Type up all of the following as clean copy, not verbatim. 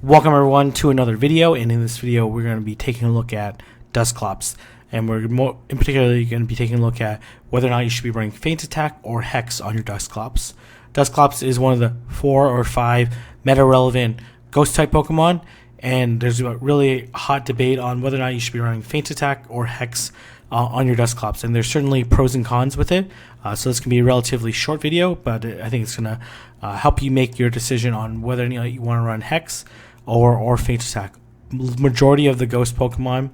Welcome everyone to another video, and in this video we're going to be taking a look at Dusclops, and we're in particularly going to be taking a look at whether or not you should be running Feint Attack or Hex on your Dusclops. Dusclops is one of the 4 or 5 meta-relevant Ghost-type Pokemon, and there's a really hot debate on whether or not you should be running Feint Attack or Hex on your Dusclops, and there's certainly pros and cons with it. So this can be a relatively short video, but I think it's going to help you make your decision on whether or not you want to run Hex or Feint Attack. Majority of the Ghost Pokemon,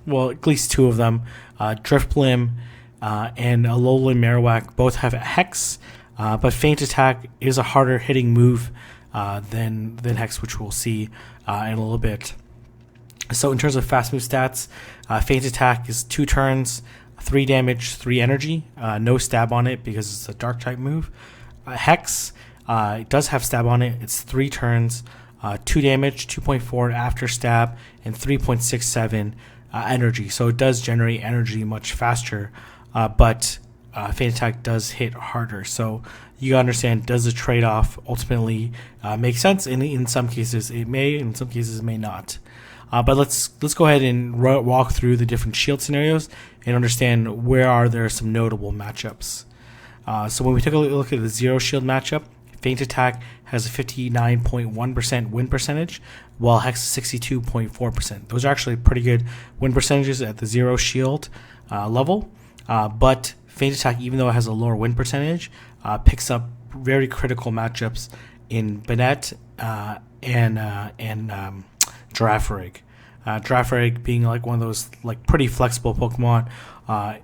well, at least 2 of them, Drifblim and Alolan Marowak, both have Hex, but Feint Attack is a harder hitting move than Hex, which we'll see in a little bit. So in terms of fast move stats, Feint Attack is 2 turns, 3 damage, 3 energy, no stab on it because it's a dark type move. Hex, it does have stab on it, it's 3 turns, 2 damage, 2.4 after stab, and 3.67 energy. So it does generate energy much faster, but Feint Attack does hit harder. So you gotta understand, does the trade-off ultimately make sense? And in some cases it may, in some cases it may not. But let's go ahead and walk through the different shield scenarios and understand where there are some notable matchups. So when we take a look at the Zero Shield matchup, Feint Attack has a 59.1% win percentage, while Hex is 62.4%. Those are actually pretty good win percentages at the Zero Shield level. But Feint Attack, even though it has a lower win percentage, picks up very critical matchups in Banette and Girafarig. Girafarig being like one of those like pretty flexible Pokemon,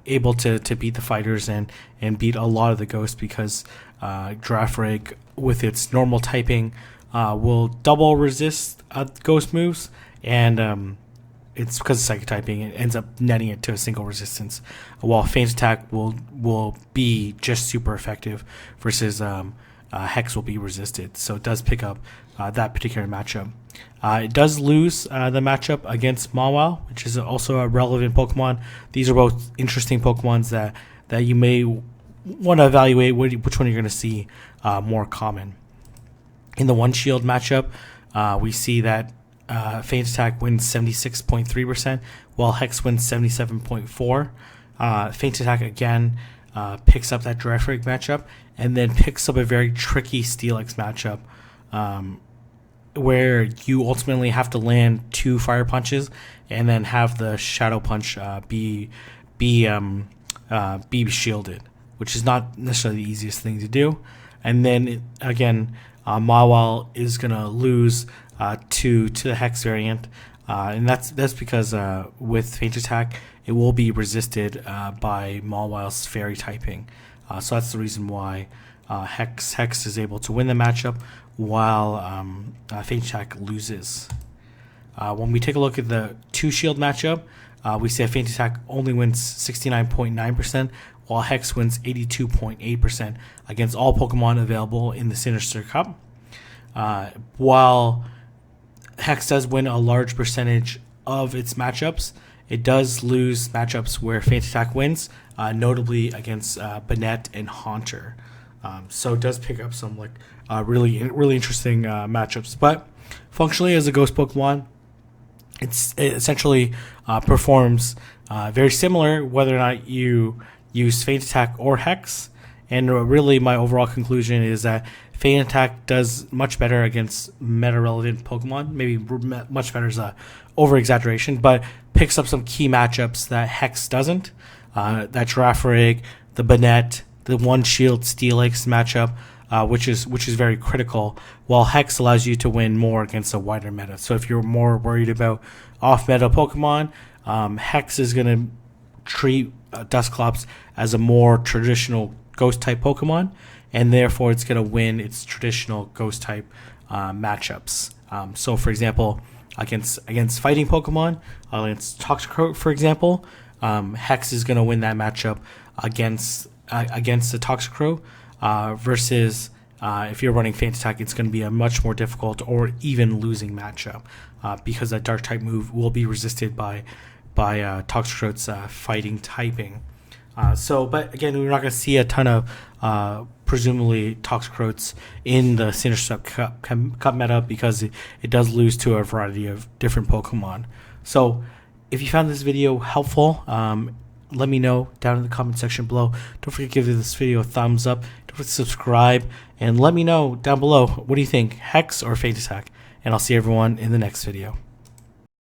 able to beat the fighters and beat a lot of the ghosts, because Girafarig with its normal typing will double resist ghost moves, and it's because of psychic typing, it ends up netting it to a single resistance, while Feint Attack will be just super effective versus Hex will be resisted. So it does pick up that particular matchup. It does lose the matchup against Mawile, which is also a relevant Pokemon. These are both interesting Pokemons that you may want to evaluate which one you're going to see more common. In the One Shield matchup, we see that Feint Attack wins 76.3%, while Hex wins 77.4%. Feint Attack again picks up that Girafarig matchup, and then picks up a very tricky Steelix matchup, where you ultimately have to land 2 Fire Punches and then have the Shadow Punch be shielded, which is not necessarily the easiest thing to do. And then again, Mawile is gonna lose to the Hex variant, and that's because with Feint Attack it will be resisted by Mawile's Fairy typing. So that's the reason why Hex is able to win the matchup, while Feint Attack loses. When we take a look at the 2 Shield matchup, we see that Feint Attack only wins 69.9%, while Hex wins 82.8% against all Pokemon available in the Sinister Cup. While Hex does win a large percentage of its matchups, it does lose matchups where Feint Attack wins, notably against Banette and Haunter. So it does pick up some really interesting matchups. But functionally, as a Ghost Pokemon, it essentially performs very similar whether or not you use Feint Attack or Hex. And really, my overall conclusion is that Feint Attack does much better against meta-relevant Pokemon. Maybe much better is a over-exaggeration, but picks up some key matchups that Hex doesn't. That Girafarig, the Banette, the One Shield Steelix matchup, which is very critical, while Hex allows you to win more against a wider meta. So if you're more worried about off-meta Pokemon, Hex is going to treat Dusclops as a more traditional Ghost-type Pokemon, and therefore it's going to win its traditional Ghost-type matchups. So for example, against fighting Pokemon, against Toxicroak, for example, Hex is going to win that matchup against the Toxicroak, versus if you're running Feint Attack, it's going to be a much more difficult or even losing matchup, because that Dark type move will be resisted by Toxicroak's fighting typing. But again, we're not going to see a ton of presumably Toxicroaks in the Sinistep Cup meta because it does lose to a variety of different Pokemon. So if you found this video helpful, let me know down in the comment section below. Don't forget to give this video a thumbs up. Don't forget to subscribe. And let me know down below, what do you think, Hex or Feint Attack? And I'll see everyone in the next video.